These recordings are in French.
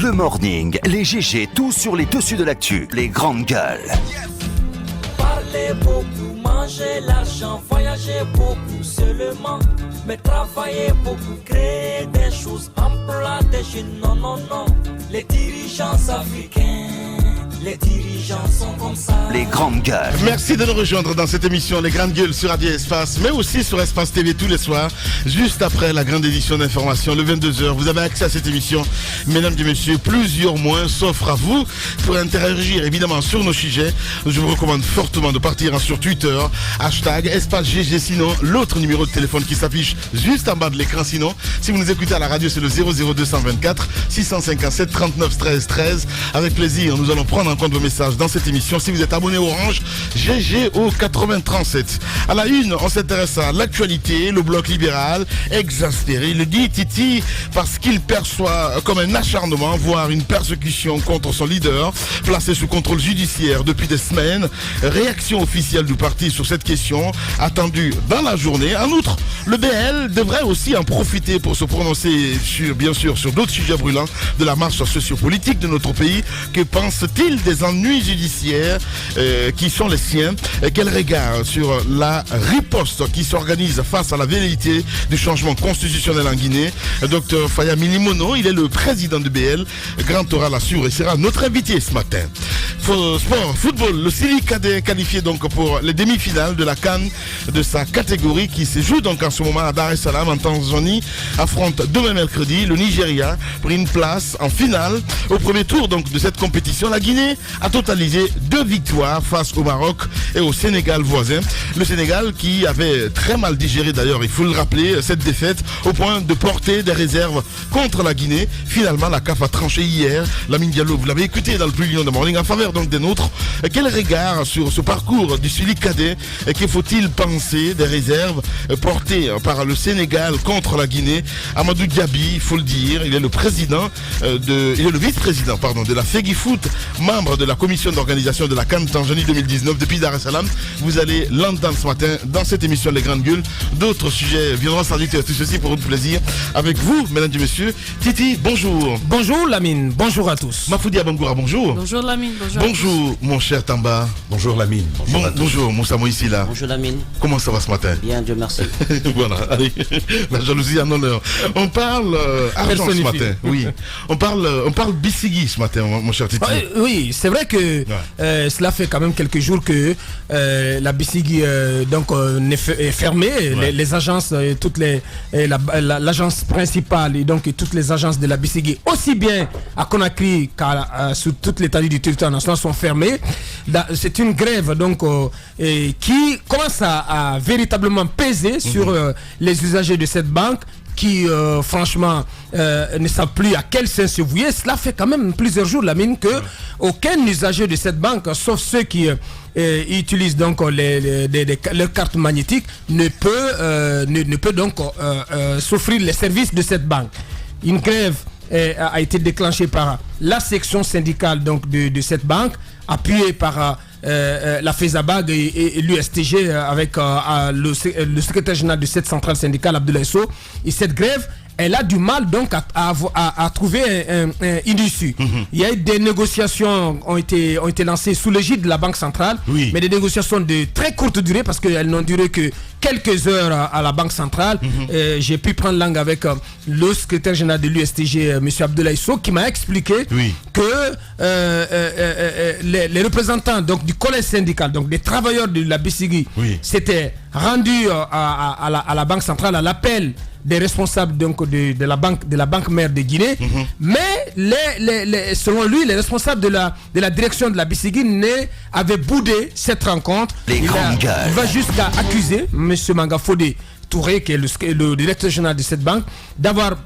Le morning, les GG, tout sur les dessus de l'actu. Les grandes gueules. Parler beaucoup, manger l'argent, voyager beaucoup seulement. Mais travailler beaucoup, créer des choses, emploi des jeunes, non, non, non. Les dirigeants africains, les dirigeants sont comme ça. Les grandes gueules. Merci de nous rejoindre dans cette émission Les Grandes Gueules sur Radio Espace, mais aussi sur Espace TV tous les soirs, juste après la grande édition d'information, le 22h. Vous avez accès à cette émission, mesdames et messieurs. Plusieurs mois s'offrent à vous pour interagir évidemment sur nos sujets. Je vous recommande fortement de partir sur Twitter, hashtag Espace GG. Sinon, l'autre numéro de téléphone qui s'affiche juste en bas de l'écran. Sinon, si vous nous écoutez à la radio, c'est le 00224 657 39 13 13. Avec plaisir, nous allons prendre en compte vos messages dans cette émission. Si vous êtes abonné Orange, GG au 8037. À la une, on s'intéresse à l'actualité. Le bloc libéral, exaspéré, le dit Titi parce qu'il perçoit comme un acharnement, voire une persécution contre son leader, placé sous contrôle judiciaire depuis des semaines. Réaction officielle du parti sur cette question, attendue dans la journée. En outre, le BL devrait aussi en profiter pour se prononcer sur, bien sûr, sur d'autres sujets brûlants de la marche sociopolitique de notre pays. Que pense-t-il des ennuis judiciaires qui sont les siens? Quel regard sur la riposte qui s'organise face à la velléité du changement constitutionnel en Guinée? Dr Faya Milimono, il est le président du BL. Grand oral assure et sera notre invité ce matin. Sport, football, le Sili Cadet qualifié donc pour les demi-finales de la CAN de sa catégorie qui se joue donc en ce moment à Dar es Salaam en Tanzanie, affronte demain mercredi le Nigeria pour une place en finale. Au premier tour donc de cette compétition, la Guinée a totalisé 2 victoires face au Maroc et au Sénégal voisin. Le Sénégal qui avait très mal digéré d'ailleurs, il faut le rappeler, cette défaite au point de porter des réserves contre la Guinée. Finalement, la CAF a tranché hier. Lamine Diallo, vous l'avez écouté dans le plus lion de Morning en faveur donc des nôtres. Quel regard sur ce parcours du Sili Cadet? Que faut-il penser des réserves portées par le Sénégal contre la Guinée? Amadou Diaby, il faut le dire, il est le président il est le vice-président de la FEGIFOOT, membre de la commission d'organisation de la CAN Tanzanie 2019 depuis Dar es Salaam. Vous allez l'entendre ce matin dans cette émission Les Grandes Gueules. D'autres sujets viendront s'ajouter à tout ceci pour votre plaisir. Avec vous, mesdames et messieurs, Titi, bonjour. Bonjour Lamine, bonjour à tous. Mafoudi Abangoura, bonjour. Bonjour Lamine, bonjour. Bonjour mon cher Tamba. Bonjour Lamine. Bonjour Moussa Moïsi là. Bonjour Lamine. Comment ça va ce matin? Bien, Dieu merci. Voilà, allez, la jalousie en honneur. On parle argent ce matin. Oui. On parle Bissigui ce matin, mon cher Titi. Oui, c'est vrai que cela fait quand même quelques jours que la Bissigui est fermée. Ouais. Les agences, l'agence principale et donc toutes les agences de la Bissigui, aussi bien à Conakry qu'à sur toute l'étendue du territoire national, sont fermées. C'est une grève donc qui commence à véritablement peser sur les usagers de cette banque qui franchement ne savent plus à quel sens se vouer. Cela fait quand même plusieurs jours, Lamine, que aucun usager de cette banque, sauf ceux qui utilisent donc leurs cartes magnétiques, ne peut donc s'offrir les services de cette banque. Une grève a été déclenchée par la section syndicale donc de cette banque, appuyée par la FESABAG et l'USTG avec le secrétaire général de cette centrale syndicale, Abdoulaye Sow. Et cette grève, elle a du mal donc à trouver une issue. Il y a eu des négociations ont été lancées sous l'égide de la Banque centrale, mais des négociations de très courte durée parce qu'elles n'ont duré que quelques heures à la Banque centrale. J'ai pu prendre langue avec le secrétaire général de l'USTG, M. Abdoulaye Sow, qui m'a expliqué que les représentants donc, du collège syndical, donc des travailleurs de la Bissigui, s'étaient rendus à la Banque centrale à l'appel des responsables donc de la banque mère de Guinée, mais selon lui, les responsables de la direction de la Bissigui avaient boudé cette rencontre. Il va jusqu'à accuser M. Mangafodé Touré, qui est le directeur général de cette banque, d'avoir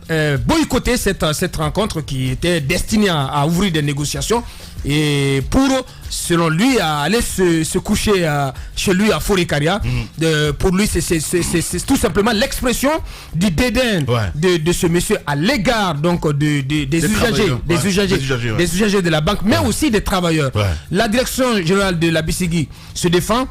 boycotté cette rencontre qui était destinée à ouvrir des négociations et pour, selon lui, aller se coucher chez lui à Forikaria. Pour lui, c'est tout simplement l'expression du dédain de ce monsieur à l'égard donc des usagers de la banque, mais aussi des travailleurs. La direction générale de la Bissigui se défend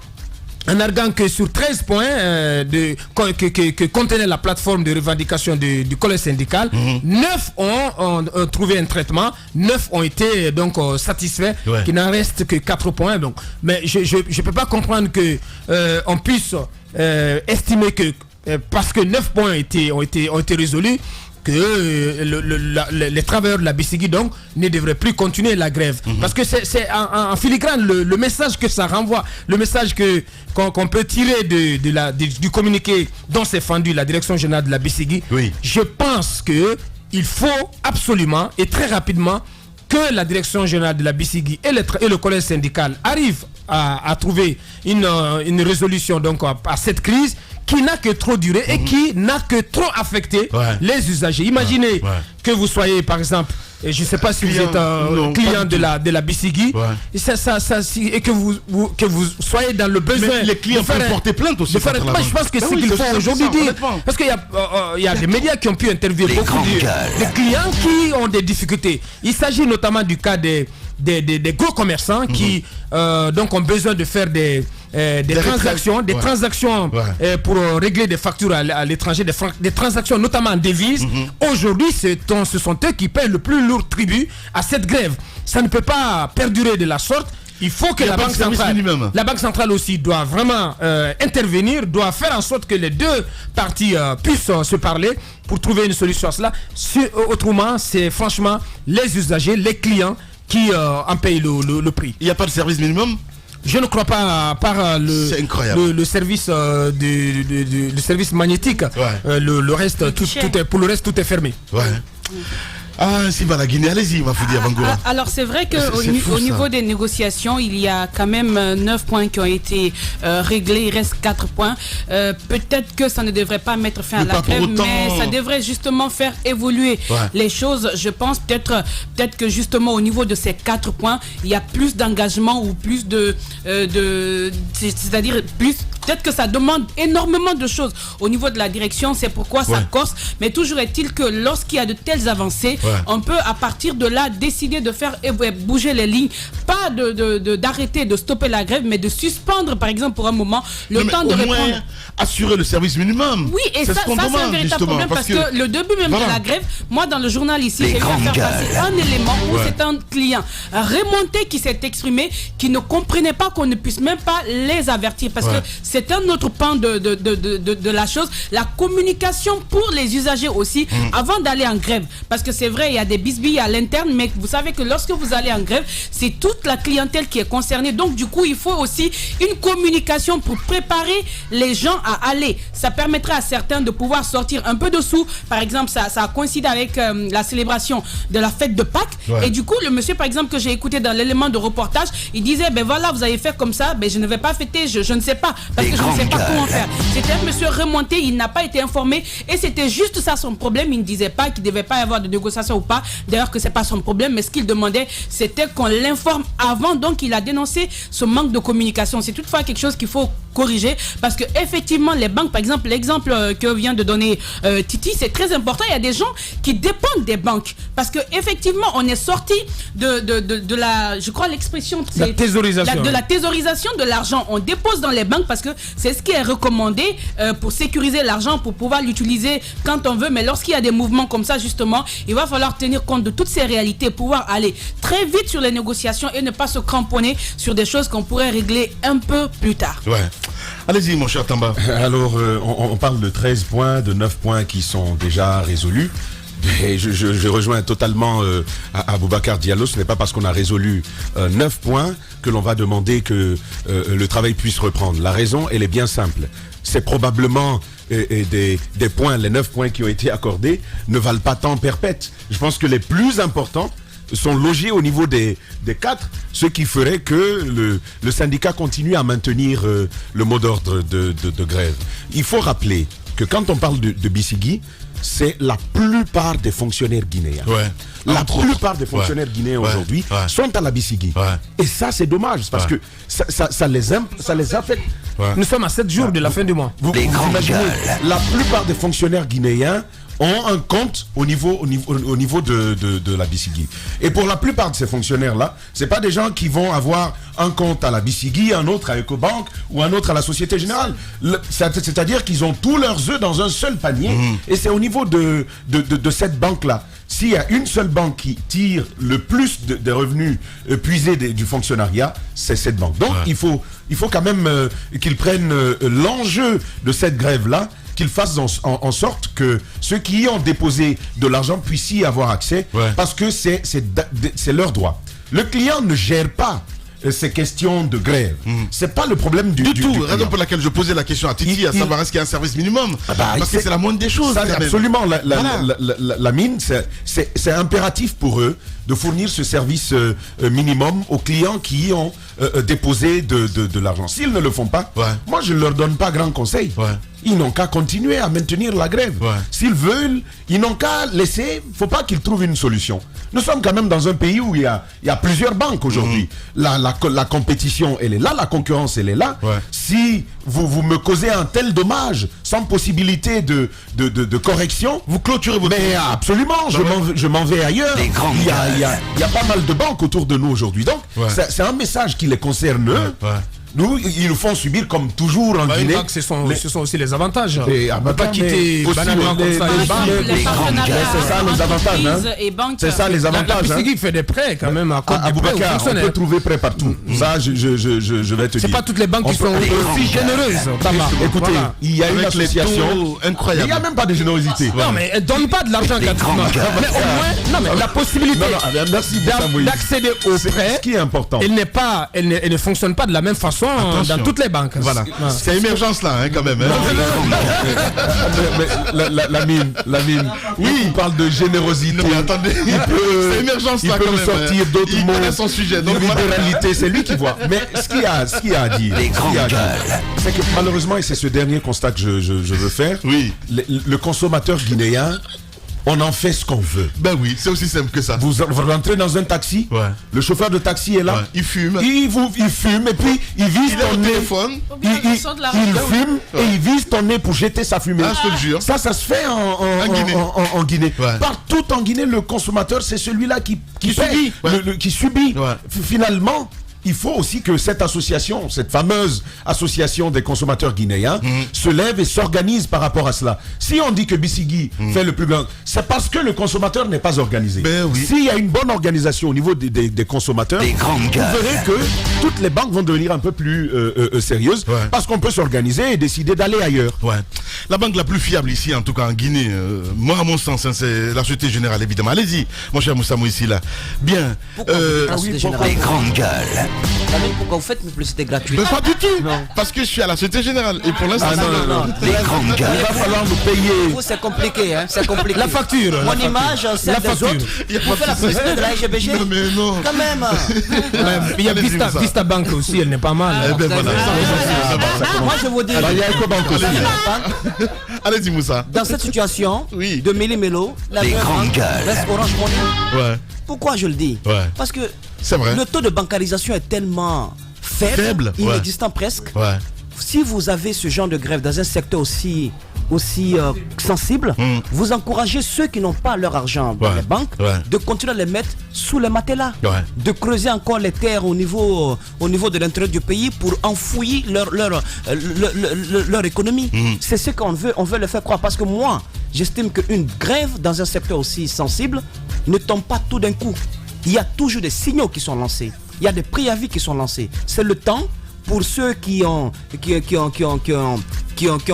en arguant que sur 13 points que contenait la plateforme de revendication du collège syndical, 9 ont trouvé un traitement, 9 ont été donc satisfaits, qu'il n'en reste que 4 points. Donc. Mais je ne peux pas comprendre que on puisse estimer que parce que 9 points ont été résolus, que les travailleurs de la BCG donc ne devraient plus continuer la grève. Parce que c'est en filigrane le message que ça renvoie, le message qu'on peut tirer du communiqué dont s'est fendue la direction générale de la BCG. Je pense qu'il faut absolument et très rapidement que la direction générale de la BCG et le collège syndical arrivent à trouver une résolution donc à cette crise qui n'a que trop duré et qui n'a que trop affecté les usagers. Imaginez que vous soyez par exemple, et je ne sais pas si vous êtes un client de la BCG, et que vous soyez dans le besoin. Mais les clients peuvent porter plainte aussi. Je pense que c'est ce qu'il faut aujourd'hui dire. Parce qu'il y a des médias qui ont pu interviewer beaucoup de clients qui ont des difficultés. Il s'agit notamment du cas des gros commerçants qui donc ont besoin de faire des transactions pour régler des factures à l'étranger, des transactions notamment en devises. Aujourd'hui, ce sont eux qui paient le plus lourd tribut à cette grève. Ça ne peut pas perdurer de la sorte. Il faut que la Banque centrale aussi doit vraiment intervenir, doit faire en sorte que les deux parties puissent se parler pour trouver une solution à cela. Autrement, c'est franchement les usagers, les clients qui en payent le prix. Il n'y a pas de service minimum? Je ne crois pas, par le service le service magnétique. Le reste, pour le reste, tout est fermé. Ah, si va la Guinée, allez-y, Mafoudi Avangoura. Alors c'est vrai qu'au niveau des négociations, il y a quand même 9 points qui ont été réglés, il reste 4 points. Peut-être que ça ne devrait pas mettre fin à la grève, mais ça devrait justement faire évoluer les choses. Je pense peut-être que justement au niveau de ces 4 points, il y a plus d'engagement ou plus c'est-à-dire plus. Peut-être que ça demande énormément de choses au niveau de la direction, c'est pourquoi ça corse. Mais toujours est-il que lorsqu'il y a de telles avancées, on peut à partir de là décider de faire bouger les lignes, pas d'arrêter, de stopper la grève, mais de suspendre par exemple pour un moment le temps de répondre. Assurer le service minimum. Oui, et ça c'est un véritable problème parce que le début même de la grève, moi dans le journal ici, j'ai eu à faire passer un élément où c'est un client remonté qui s'est exprimé, qui ne comprenait pas qu'on ne puisse même pas les avertir parce que c'est un autre pan de la chose, la communication pour les usagers aussi avant d'aller en grève. Parce que c'est vrai, il y a des bisbilles à l'interne, mais vous savez que lorsque vous allez en grève, c'est toute la clientèle qui est concernée. Donc du coup, il faut aussi une communication pour préparer les gens à aller. Ça permettrait à certains de pouvoir sortir un peu de sous. Par exemple, ça a coïncidé avec la célébration de la fête de Pâques. Et du coup, le monsieur, par exemple, que j'ai écouté dans l'élément de reportage, il disait, ben voilà, vous avez fait comme ça, ben je ne vais pas fêter, je ne sais pas. Parce que je ne sais pas comment faire. C'était un monsieur remonté, il n'a pas été informé et c'était juste ça son problème. Il ne disait pas qu'il ne devait pas y avoir de négociation ou pas. D'ailleurs que c'est pas son problème, mais ce qu'il demandait c'était qu'on l'informe avant. Donc il a dénoncé ce manque de communication. C'est toutefois quelque chose qu'il faut corriger parce que effectivement les banques, par exemple l'exemple que vient de donner Titi, c'est très important. Il y a des gens qui dépendent des banques parce que effectivement on est sorti de la, je crois l'expression la thésaurisation, de la thésaurisation de l'argent. On dépose dans les banques parce que c'est ce qui est recommandé pour sécuriser l'argent, pour pouvoir l'utiliser quand on veut. Mais lorsqu'il y a des mouvements comme ça, justement, il va falloir tenir compte de toutes ces réalités, pouvoir aller très vite sur les négociations et ne pas se cramponner sur des choses qu'on pourrait régler un peu plus tard. Allez-y, mon cher Tamba. Alors, on parle de 13 points, de 9 points qui sont déjà résolus. Et je rejoins totalement Aboubacar Diallo. Ce n'est pas parce qu'on a résolu 9 points que l'on va demander que le travail puisse reprendre. La raison, elle est bien simple. C'est probablement des points, les 9 points qui ont été accordés ne valent pas temps perpète. Je pense que les plus importants sont logés au niveau des 4, ce qui ferait que le syndicat continue à maintenir le mot d'ordre de grève. Il faut rappeler que quand on parle de BCG, c'est la plupart des fonctionnaires guinéens. La plupart des fonctionnaires guinéens aujourd'hui sont à la BCG. Et ça, c'est dommage parce que ça les affecte. Nous sommes à 7 jours de la fin du mois. Vous imaginez, la plupart des fonctionnaires guinéens ont un compte au niveau de la BCG. Et pour la plupart de ces fonctionnaires-là, c'est pas des gens qui vont avoir un compte à la BCG, un autre à Ecobank ou un autre à la Société Générale. C'est-à-dire qu'ils ont tous leurs œufs dans un seul panier. Et c'est au niveau de cette banque-là. S'il y a une seule banque qui tire le plus de revenus puisés du fonctionnariat, c'est cette banque. Donc il faut quand même qu'ils prennent l'enjeu de cette grève-là, qu'ils fassent en sorte que ceux qui y ont déposé de l'argent puissent y avoir accès, parce que c'est leur droit. Le client ne gère pas ces questions de grève. C'est pas le problème du tout. Raison pour laquelle je posais la question à Titi, à savoir est-ce qu'il y a un service minimum, parce que c'est la moindre des choses. Absolument. La mine, c'est impératif pour eux de fournir ce service minimum aux clients qui ont déposé de l'argent. S'ils ne le font pas, moi je ne leur donne pas grand conseil. Ils n'ont qu'à continuer à maintenir la grève. S'ils veulent, ils n'ont qu'à laisser. Il ne faut pas qu'ils trouvent une solution. Nous sommes quand même dans un pays où il y a plusieurs banques aujourd'hui. La compétition, elle est là, la concurrence, elle est là. Si vous me causez un tel dommage sans possibilité de correction, vous clôturez votre... Mais absolument, je m'en vais ailleurs. Il y a pas mal de banques autour de nous aujourd'hui. Donc, c'est un message qui les concerne eux. Nous, ils nous font subir comme toujours en Guinée. Ce sont aussi les avantages. On ne peut pas quitter banalement comme ça les banques. C'est ça les avantages. C'est ça les avantages. La BCG fait des prêts quand même à Côte d'Ivoire. On peut trouver prêts partout. Ça, je vais te dire. C'est pas toutes les banques qui sont aussi généreuses. Écoutez, il y a une association incroyable. Il n'y a même pas de générosité. Non, mais elle ne donne pas de l'argent gratuitement. Mais au moins, la possibilité d'accéder aux prêts, ce qui est important, elle ne fonctionne pas de la même façon. Attention. Dans toutes les banques. Voilà. C'est émergence là, quand même. La mine. Oui, il parle de générosité. Non, mais attendez, c'est émergence là, quand même. Il peut sortir d'autres mots. Il son sujet. Donc, libéralité, c'est lui qui voit. Mais ce qu'il y a à dire, c'est que malheureusement, et c'est ce dernier constat que je veux faire, le consommateur guinéen, on en fait ce qu'on veut. Ben oui, c'est aussi simple que ça. Vous rentrez dans un taxi, le chauffeur de taxi est là, il fume. Il fume et puis il vise ton nez. Il fume et il vise ton nez pour jeter sa fumée. Ah, je te le jure. Ça se fait en Guinée. Partout en Guinée, le consommateur, c'est celui-là qui subit. Finalement, il faut aussi que cette association, cette fameuse association des consommateurs guinéens, se lève et s'organise par rapport à cela. Si on dit que BCG fait le plus grand, c'est parce que le consommateur n'est pas organisé. S'il y a une bonne organisation au niveau des consommateurs, vous verrez que toutes les banques vont devenir un peu plus sérieuses, parce qu'on peut s'organiser et décider d'aller ailleurs. La banque la plus fiable ici, en tout cas en Guinée, moi à mon sens, c'est la Société Générale, évidemment. Allez-y, mon cher Moussa ici là. Bien. Les grandes gueules. Pourquoi vous faites une publicité gratuite? Pas du tout. Parce que je suis à la Société Générale. Et pour l'instant, les grandes gueules. Il va falloir nous payer. Vous, c'est compliqué, hein? C'est compliqué. La facture. Mon image, celle des autres. Vous faites la publicité de la SGBG? Non, mais non. Quand même. Il y a Vista Bank aussi, elle n'est pas mal. Moi, je vous dis. Il y a Ecobank aussi. Allez-y, Moussa. Dans cette situation de méli-mélo, la grande gueule reste Orange Money. Pourquoi je le dis? Parce que le taux de bancarisation est tellement faible, inexistant presque. Si vous avez ce genre de grève dans un secteur aussi sensible, vous encouragez ceux qui n'ont pas leur argent dans les banques de continuer à les mettre sous les matelas, de creuser encore les terres au niveau de l'intérieur du pays pour enfouir leur économie. C'est ce qu'on veut, on veut le faire croire. Parce que moi, j'estime qu'une grève dans un secteur aussi sensible ne tombe pas tout d'un coup. Il y a toujours des signaux qui sont lancés. Il y a des préavis qui sont lancés. C'est le temps pour ceux qui ont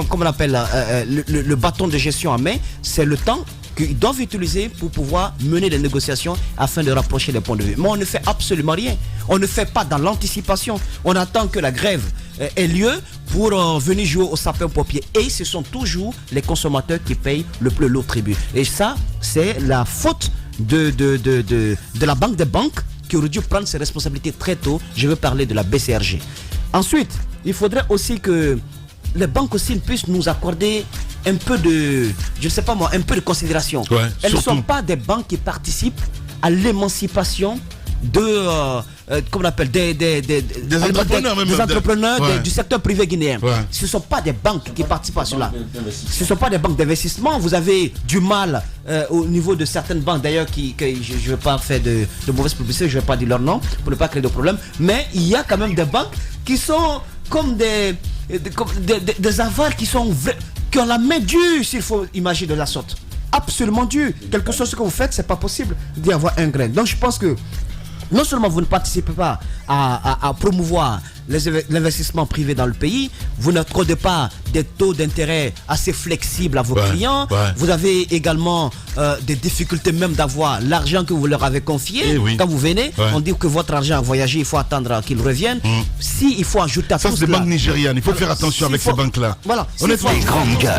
comme on appelle le bâton de gestion en main. C'est le temps qu'ils doivent utiliser pour pouvoir mener des négociations afin de rapprocher les points de vue. Mais on ne fait absolument rien. On ne fait pas dans l'anticipation. On attend que la grève ait lieu pour venir jouer au sapin-pompier. Et ce sont toujours les consommateurs qui payent le plus lourd tribut. Et ça, c'est la faute de la banque des banques qui aurait dû prendre ses responsabilités très tôt. Je veux parler de la BCRG. Ensuite, il faudrait aussi que les banques aussi puissent nous accorder un peu de, je ne sais pas moi, un peu de considération. Elles ne sont pas des banques qui participent à l'émancipation comment on appelle, des entrepreneurs du secteur privé guinéen. Ce ne sont pas des banques qui participent à cela. Ce ne sont pas des banques d'investissement. Vous avez du mal au niveau de certaines banques, d'ailleurs, je ne vais pas faire de mauvaise publicité, je ne vais pas dire leur nom pour ne pas créer de problème. Mais il y a quand même des banques qui sont comme des avares qui ont la main dure, s'il faut imaginer de la sorte. Absolument dure. Quelque chose que vous faites, c'est pas possible d'y avoir un grain. Donc je pense que non seulement vous ne participez pas à promouvoir l'investissement privé dans le pays, vous n'accordez pas des taux d'intérêt assez flexibles à vos clients, vous avez également des difficultés même d'avoir l'argent que vous leur avez confié. Quand vous venez, on dit que votre argent a voyagé, il faut attendre qu'il revienne. Si il faut ajouter à ça, tout c'est des banques nigérianes, il faut faire attention avec ces banques-là. Voilà. Honnêtement, les grandes gueules.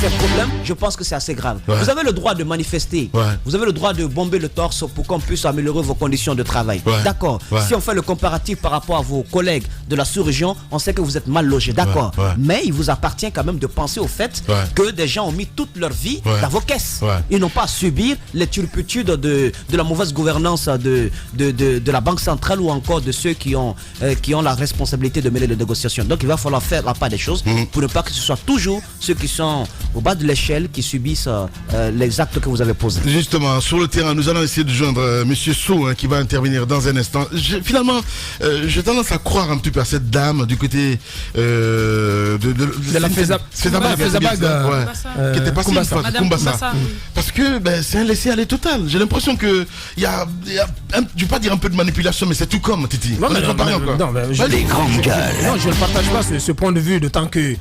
Ces problèmes, je pense que c'est assez grave. Vous avez le droit de manifester, vous avez le droit de bomber le torse pour qu'on puisse améliorer vos conditions de travail. D'accord. Si on fait le comparatif par rapport à vos collègues de la sous-région, on sait que vous êtes mal logés. D'accord. Mais il vous appartient quand même de penser au fait que des gens ont mis toute leur vie dans vos caisses. Ils n'ont pas à subir les turpitudes de la mauvaise gouvernance de la Banque centrale ou encore de ceux qui ont la responsabilité de mener les négociations. Donc il va falloir faire la part des choses pour ne pas que ce soit toujours ceux qui sont au bas de l'échelle qui subissent les actes que vous avez posés. Justement, sur le terrain, nous allons essayer de joindre Monsieur Sow qui va intervenir dans un instant. Finalement, j'ai tendance à croire un petit peu à cette dame du côté de la Fezabag, qui était passée Kumbassa. Parce que c'est un laisser-aller total. J'ai l'impression que il y a je ne vais pas dire un peu de manipulation, mais c'est tout comme Titi. Non, les grandes gueules. Non, je ne partage pas ce point de vue, d'autant que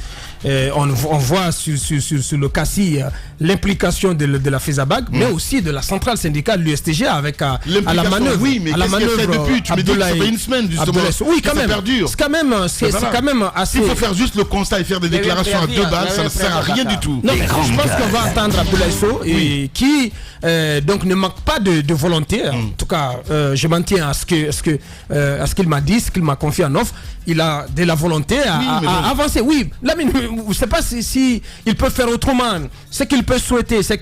on voit sur le CACI l'implication de la Fezabag, mais aussi de la centrale syndicale, l'USTG, avec à la manœuvre. Oui, mais qu'est-ce qu'elle fait depuis? Tu me dis que ça fait une semaine, justement. Oui, quand même. C'est quand même assez... Il faut faire juste le constat et faire des déclarations à deux balles, ça ne sert à rien du tout. Non, mais je pense qu'on va entendre Abdoulaye Sow, qui donc ne manque pas de volonté. En tout cas, je m'en tiens à ce qu'il m'a dit, ce qu'il m'a confié en offre. Il a de la volonté à avancer. Oui, Lamine, je ne sais pas si il peut faire autrement. Ce qu'il peut souhaiter, ce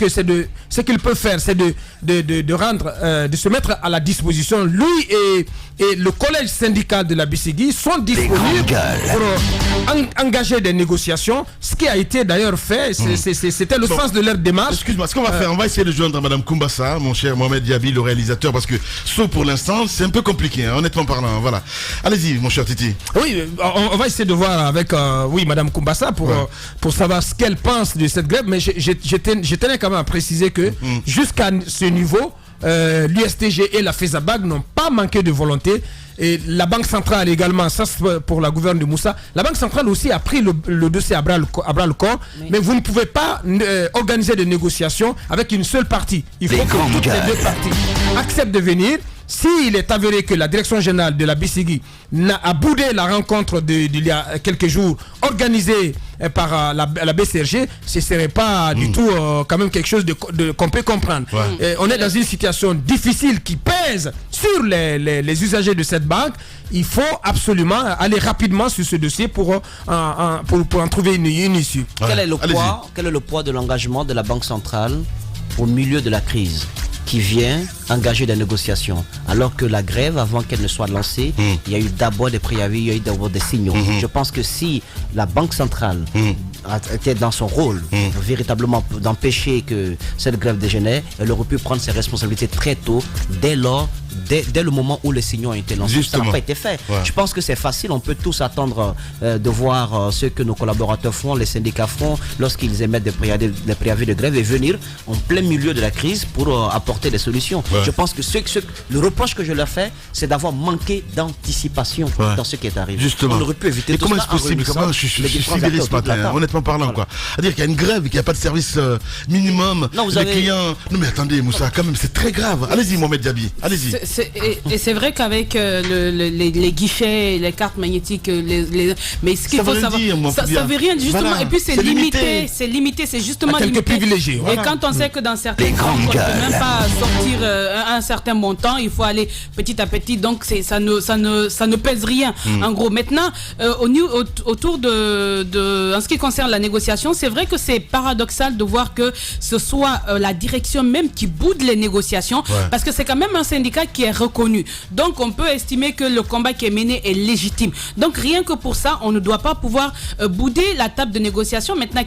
qu'il peut faire, c'est de rendre, de se mettre à la disposition. Lui et le collège syndical de la BCG sont disponibles pour engager des négociations. Ce qui a été d'ailleurs fait, c'était le sens de leur démarche. Excuse-moi, ce qu'on va faire, on va essayer de joindre Madame Kumbassa, mon cher Mohamed Diaby, le réalisateur, parce que pour l'instant, c'est un peu compliqué, honnêtement parlant. Voilà. Allez-y, mon cher Titi. Oui, on va essayer de voir avec Madame Kumbassa pour savoir ce qu'elle pense de cette grève, mais je tenais quand même à préciser que jusqu'à ce niveau, l'USTG et la Fezabag n'ont pas manqué de volonté. Et la Banque centrale également, ça c'est pour la gouverne de Moussa. La Banque centrale aussi a pris le dossier à bras le corps. Mais vous ne pouvez pas organiser des négociations avec une seule partie. Il faut que toutes les deux parties acceptent de venir. S'il est avéré que la direction générale de la BCG a boudé la rencontre d'il y a quelques jours organisée par la BCRG, ce ne serait pas du tout quand même quelque chose qu'on peut comprendre. On est dans une situation difficile qui pèse sur les usagers de cette banque. Il faut absolument aller rapidement sur ce dossier pour en trouver une issue. Quel est le poids de l'engagement de la Banque centrale au milieu de la crise qui vient engager des négociations, alors que la grève, avant qu'elle ne soit lancée, il y a eu d'abord des préavis, il y a eu d'abord des signaux. Je pense que si la Banque centrale était dans son rôle, véritablement d'empêcher que cette grève dégénère, elle aurait pu prendre ses responsabilités très tôt, dès le moment où les signaux ont été lancés. Justement. Ça n'a pas été fait. Je pense que c'est facile, on peut tous attendre de voir ce que nos collaborateurs font, les syndicats font, lorsqu'ils émettent des préavis de grève et venir en plein milieu de la crise pour apporter des solutions. Je pense que le reproche que je leur fais, c'est d'avoir manqué d'anticipation dans ce qui est arrivé. Justement. On aurait pu éviter tout ça. Comment est-ce possible? Comment je suis sidéré ce matin, honnêtement parlant, quoi. C'est-à-dire qu'il y a une grève et qu'il n'y a pas de service minimum. Les clients. Non mais attendez, Moussa, quand même, c'est très grave. Allez-y, Mohamed Diaby. Allez-y. Et c'est vrai qu'avec les guichets, les cartes magnétiques, mais ce qu'il faut savoir, ça ne veut rien justement. Voilà. Et puis c'est limité, c'est justement limité. Privilégiés. Et quand on sait que dans certains cas, on ne peut même pas sortir un certain montant, il faut aller petit à petit, donc ça ne pèse rien. En gros, maintenant, autour en ce qui concerne la négociation, c'est vrai que c'est paradoxal de voir que ce soit la direction même qui boude les négociations, parce que c'est quand même un syndicat qui est reconnu. Donc on peut estimer que le combat qui est mené est légitime. Donc rien que pour ça, on ne doit pas pouvoir bouder la table de négociation. Maintenant,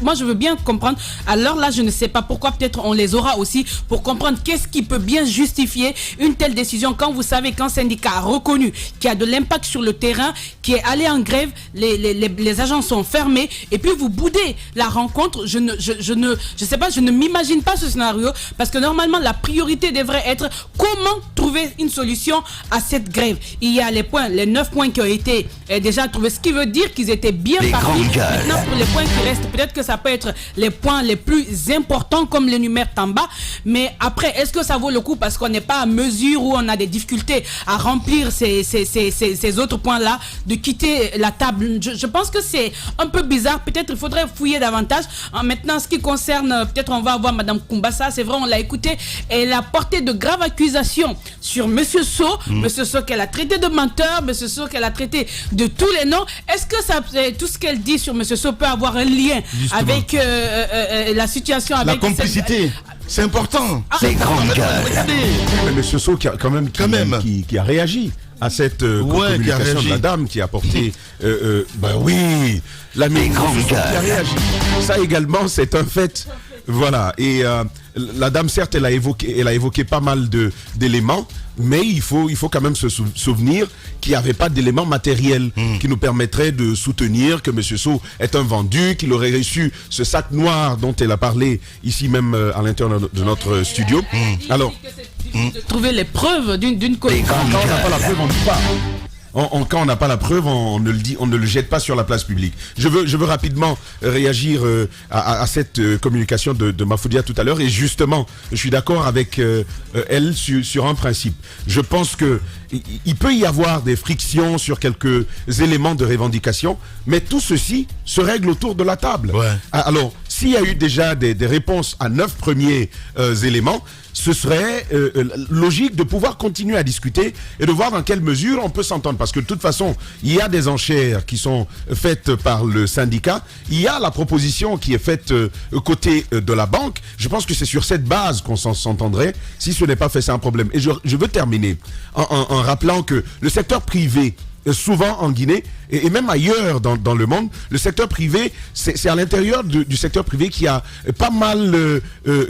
moi je veux bien comprendre. Alors là, je ne sais pas pourquoi, peut-être on les aura aussi pour comprendre qu'est-ce qui peut bien justifier une telle décision quand vous savez qu'un syndicat reconnu, qui a de l'impact sur le terrain, qui est allé en grève, les agents sont fermés et puis vous boudez la rencontre. Je sais pas, je ne m'imagine pas ce scénario parce que normalement la priorité devrait être comment trouver une solution à cette grève. Il y a les 9 points qui ont été déjà trouvés, ce qui veut dire qu'ils étaient bien partis. Maintenant pour les points qui restent, peut-être que ça peut être les points les plus importants comme l'énumère en bas, mais après est-ce que ça vaut le coup parce qu'on n'est pas à mesure où on a des difficultés à remplir ces autres points-là, de quitter la table. Je pense que c'est un peu bizarre, peut-être il faudrait fouiller davantage. Maintenant, ce qui concerne, peut-être on va avoir Madame Koumbassa, c'est vrai, on l'a écouté, elle a porté de graves accusations sur Monsieur Sow, Monsieur Sow qu'elle a traité de menteur, Monsieur Sow qu'elle a traité de tous les noms. Est-ce que tout ce qu'elle dit sur Monsieur Sow peut avoir un lien avec la situation, avec la complicité? C'est important. Les grandes gueules. Mais Monsieur Sow qui a réagi à cette communication de la dame qui a porté la grande qui a réagi. Ça également, c'est un fait. Voilà. Et la dame, certes, elle a évoqué pas mal d'éléments, mais il faut quand même se souvenir qu'il n'y avait pas d'éléments matériels qui nous permettraient de soutenir que M. Sow est un vendu, qu'il aurait reçu ce sac noir dont elle a parlé ici même à l'intérieur de notre studio. Alors, de trouver les preuves d'une quand on n'a pas la preuve, on ne dit pas. Quand on n'a pas la preuve, on ne le jette pas sur la place publique. Je veux rapidement réagir à cette communication de Mafoudia tout à l'heure. Et justement, je suis d'accord avec elle sur un principe. Je pense que il peut y avoir des frictions sur quelques éléments de revendication, mais tout ceci se règle autour de la table. Ouais. Alors, s'il y a eu déjà des réponses à 9 premiers éléments, ce serait logique de pouvoir continuer à discuter et de voir dans quelle mesure on peut s'entendre. Parce que de toute façon, il y a des enchères qui sont faites par le syndicat. Il y a la proposition qui est faite côté de la banque. Je pense que c'est sur cette base qu'on s'entendrait. Si ce n'est pas fait, c'est un problème. Et je veux terminer en rappelant que le secteur privé, souvent en Guinée et même ailleurs dans le monde, le secteur privé, c'est à l'intérieur du secteur privé qu'il y a pas mal,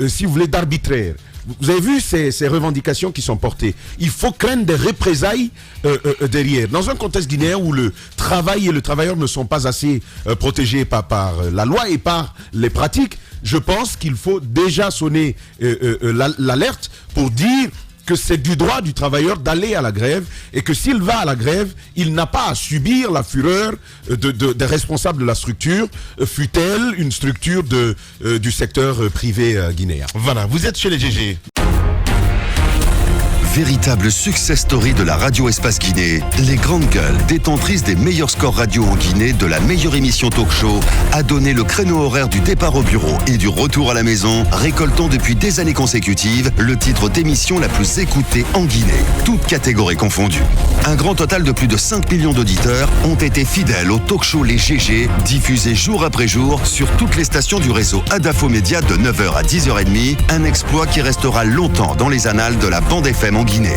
si vous voulez, d'arbitraire. Vous avez vu ces revendications qui sont portées. Il faut craindre des représailles derrière. Dans un contexte guinéen où le travail et le travailleur ne sont pas assez protégés par la loi et par les pratiques, je pense qu'il faut déjà sonner l'alerte pour dire que c'est du droit du travailleur d'aller à la grève et que s'il va à la grève, il n'a pas à subir la fureur des responsables de la structure, fût-elle une structure du secteur privé guinéen. Voilà, vous êtes chez les GG. Véritable success story de la radio Espace Guinée, les grandes gueules, détentrices des meilleurs scores radio en Guinée, de la meilleure émission talk show, a donné le créneau horaire du départ au bureau et du retour à la maison, récoltant depuis des années consécutives le titre d'émission la plus écoutée en Guinée, toutes catégories confondues. Un grand total de plus de 5 millions d'auditeurs ont été fidèles au talk show Les GG, diffusé jour après jour sur toutes les stations du réseau Adafo Média de 9h à 10h30, un exploit qui restera longtemps dans les annales de la bande FM en Guinée.